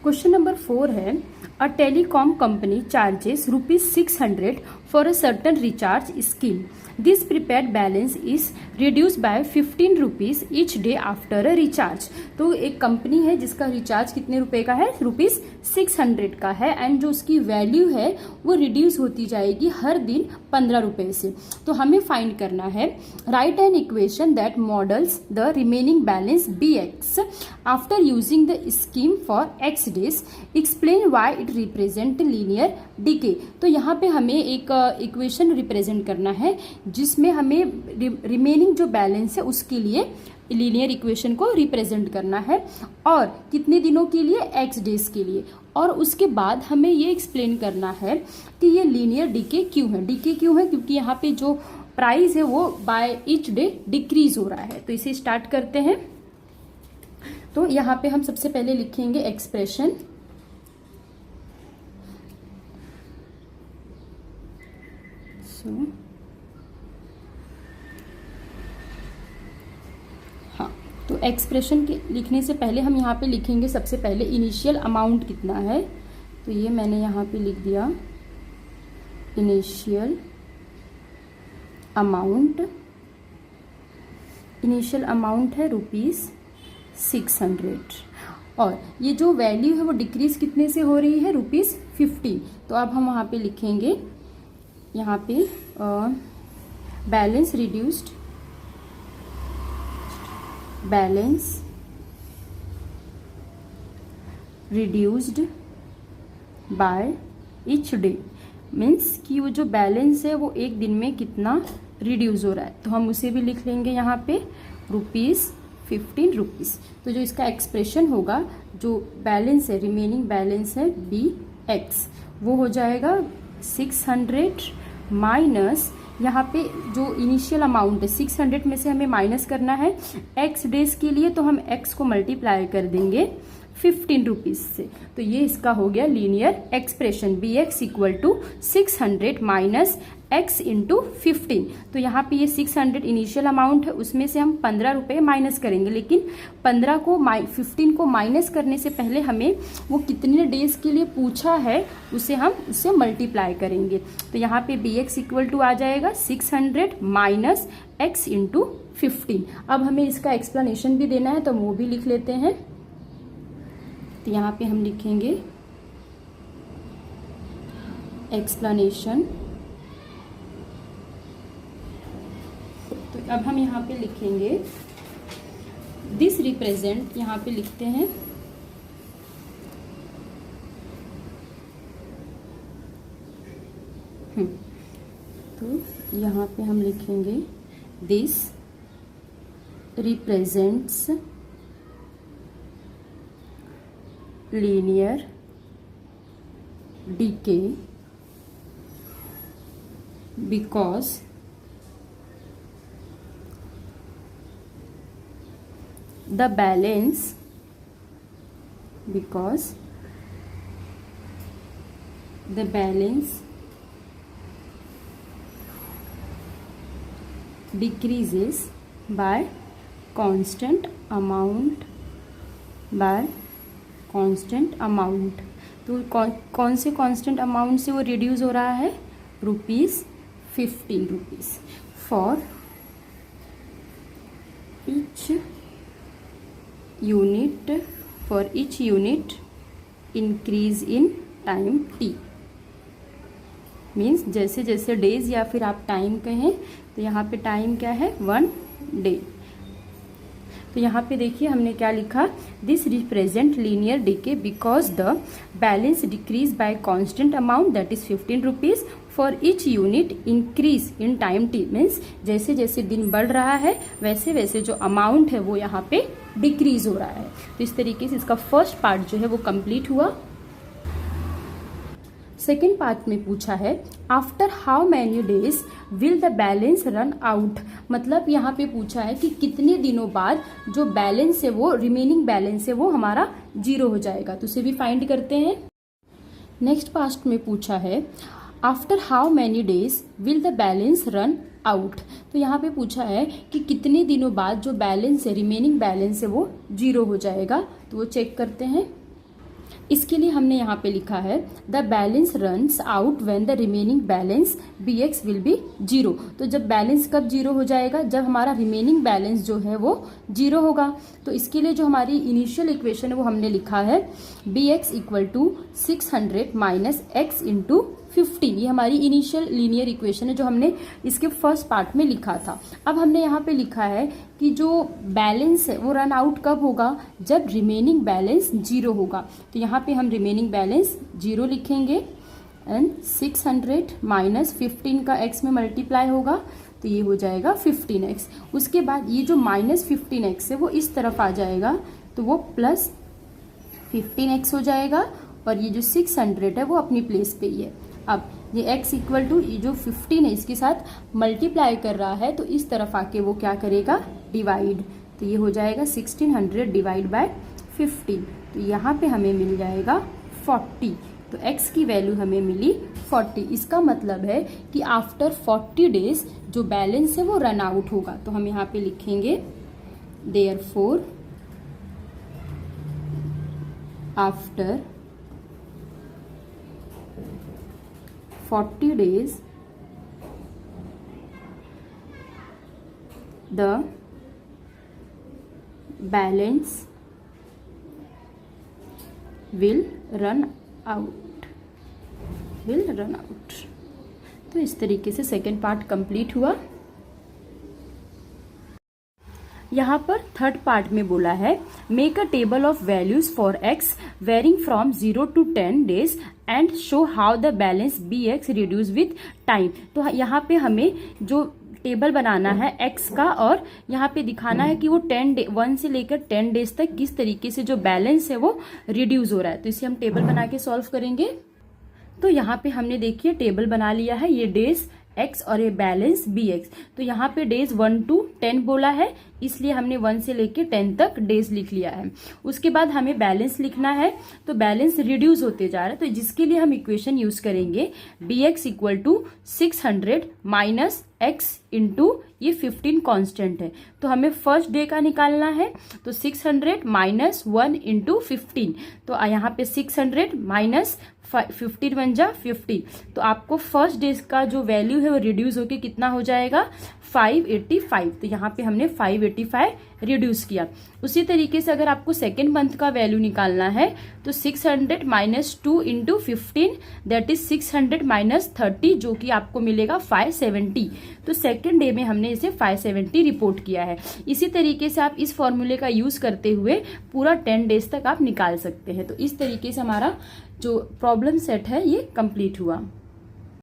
Question number 4 है, a telecom company charges ₹600 for a certain recharge scheme. This prepaid balance is reduce by ₹15 each day after a recharge. तो एक company है जिसका recharge कितने रुपए का है, ₹600 का है, एंड जो उसकी वैल्यू है वो रिड्यूस होती जाएगी हर दिन 15 रुपए से. तो हमें फाइंड करना है, write an equation that models the remaining balance BX after using the scheme for X days, explain why it represent linear decay. तो यहाँ पे हमें एक इक्वेशन रिप्रेजेंट करना है जिसमें हमें रिमेनिंग जो बैलेंस है उसके लिए लीनियर इक्वेशन को रिप्रेजेंट करना है, और कितने दिनों के लिए, X डेज के लिए. और उसके बाद हमें ये एक्सप्लेन करना है कि ये लीनियर डीके क्यों है. डीके क्यों है, क्योंकि यहाँ पे जो प्राइस है वो बाय ईच डे डिक्रीज हो रहा है. तो इसे स्टार्ट करते हैं. तो यहाँ पे हम सबसे पहले लिखेंगे एक्सप्रेशन. हाँ, तो एक्सप्रेशन के लिखने से पहले हम यहाँ पे लिखेंगे सबसे पहले इनिशियल अमाउंट कितना है. तो ये मैंने यहाँ पे लिख दिया इनिशियल अमाउंट. इनिशियल अमाउंट है ₹600, और ये जो वैल्यू है वो डिक्रीज कितने से हो रही है, ₹15. तो अब हम वहाँ पे लिखेंगे, यहाँ पे balance reduced, balance reduced by each day. Means कि वो जो बैलेंस है वो एक दिन में कितना रिड्यूस हो रहा है. तो हम उसे भी लिख लेंगे यहाँ पे ₹15. तो जो इसका एक्सप्रेशन होगा, जो बैलेंस है, रिमेनिंग बैलेंस है BX, वो हो जाएगा 600 माइनस, यहाँ पे जो इनिशियल अमाउंट है 600 में से हमें माइनस करना है X डेज के लिए. तो हम X को मल्टीप्लाई कर देंगे ₹15 से. तो ये इसका हो गया linear expression, BX equal to 600 minus X into 15. तो यहाँ पे ये 600 इनिशियल अमाउंट है, उसमें से हम 15 रुपये माइनस करेंगे, लेकिन 15 को माइनस करने से पहले हमें वो कितने डेज के लिए पूछा है उसे हम उससे मल्टीप्लाई करेंगे. तो यहाँ पे BX इक्वल टू आ जाएगा 600 माइनस X इंटू 15. अब हमें इसका एक्सप्लेनेशन भी देना है, तो वो भी लिख लेते हैं. तो यहाँ पे हम लिखेंगे एक्सप्लेनेशन. तो अब हम यहाँ पे लिखेंगे दिस रिप्रेजेंट, यहाँ पे लिखते हैं तो यहाँ पे हम लिखेंगे this represents linear decay because the balance decreases by constant amount. तो कौन से कांस्टेंट अमाउंट से वो रिड्यूस हो रहा है, ₹15 for each unit increase in time t. Means जैसे जैसे डेज या फिर आप टाइम कहें, तो यहाँ पे टाइम क्या है, 1 डे. तो यहाँ पे देखिए हमने क्या लिखा, this represent linear decay because the balance decrease by constant amount that is ₹15 for each unit increase in time t. Means जैसे जैसे दिन बढ़ रहा है वैसे वैसे जो अमाउंट है वो यहाँ पे डिक्रीज हो रहा है. तो इस तरीके से इसका फर्स्ट पार्ट जो है वो कंप्लीट हुआ. सेकेंड पार्ट में पूछा है after how many days will the balance run out. मतलब यहाँ पे पूछा है कि कितने दिनों बाद जो बैलेंस है वो, रिमेनिंग बैलेंस है वो हमारा 0 हो जाएगा. तो उसे भी फाइंड करते हैं. नेक्स्ट पार्ट में पूछा है after how many days will the balance run out. तो यहाँ पे पूछा है कि कितने दिनों बाद जो बैलेंस है, रिमेनिंग बैलेंस है वो 0 हो जाएगा. तो वो चेक करते हैं. इसके लिए हमने यहाँ पे लिखा है the balance runs out when the remaining balance bx will be 0। तो जब बैलेंस कब 0 हो जाएगा, जब हमारा रिमेनिंग बैलेंस जो है वो 0 होगा। तो इसके लिए जो हमारी इनिशियल इक्वेशन है वो हमने लिखा है bx equal to 600 minus x into 15। ये हमारी इनिशियल लीनियर इक्वेशन है जो हमने इसके फर्स्ट पार्ट में लिखा था। अब हमने यहाँ पे लिखा है कि जो बैलेंस है वो रन आउट कब होगा, जब रिमेनिंग बैलेंस 0 होगा। तो यहाँ पे हम रिमेनिंग बैलेंस 0 लिखेंगे एंड 600 माइनस 15 का x में मल्टीप्लाई होगा तो ये हो जाएगा 15x। उसके बाद ये जो माइनस 15x है वो इस तरफ आ जाएगा तो वो प्लस 15x हो जाएगा और ये जो 600 है वो अपनी प्लेस पे ही है। अब ये x इक्वल टू ये जो 15 है इसके साथ मल्टीप्लाई कर रहा है तो इस तरफ आके वो क्या करेगा, डिवाइड। तो ये हो जाएगा 1600 डिवाइड बाय 15। तो यहाँ पे हमें मिल जाएगा 40। तो x की वैल्यू हमें मिली 40। इसका मतलब है कि आफ्टर 40 डेज जो बैलेंस है वो रन आउट होगा। तो हम यहाँ पे लिखेंगे therefore after 40 days the balance will run out। तो इस तरीके से सेकेंड पार्ट कंप्लीट हुआ। यहाँ पर थर्ड पार्ट में बोला है make a table of values for x varying from 0 to 10 days and show how the balance bx reduce with time. तो यहाँ पे हमें जो टेबल बनाना है x का और यहाँ पे दिखाना है कि वो 1 से लेकर 10 डेज तक किस तरीके से जो बैलेंस है वो रिड्यूस हो रहा है। तो इसे हम टेबल बना के सॉल्व करेंगे। तो यहाँ पे हमने देखिए टेबल बना लिया है, ये डेज x और ये बैलेंस bx। तो यहाँ पे डेज 1 to 10 बोला है इसलिए हमने 1 से लेके 10 तक डेज लिख लिया है। उसके बाद हमें बैलेंस लिखना है तो बैलेंस रिड्यूस होते जा रहा है तो जिसके लिए हम इक्वेशन यूज करेंगे bx equal to 600 minus x into ये 15 कांस्टेंट है तो हमें फर्स्ट डे का निकालना है। तो 600 माइनस 1 इंटू 15। तो यहाँ पे 600 माइनस 15 बन जा 50। तो आपको फर्स्ट डे का जो वैल्यू है वो रिड्यूस होके कितना हो जाएगा 585। तो यहाँ पे हमने 585 रिड्यूस किया। उसी तरीके से अगर आपको सेकेंड मंथ का वैल्यू निकालना है तो 600 minus 2 into 15 that is 600 minus 30 जो कि आपको मिलेगा 570। तो सेकेंड डे में हमने इसे 570 रिपोर्ट किया है। इसी तरीके से आप इस फॉर्मूले का यूज करते हुए पूरा 10 डेज तक आप निकाल सकते हैं। तो इस तरीके से हमारा जो प्रॉब्लम सेट है ये कंप्लीट हुआ।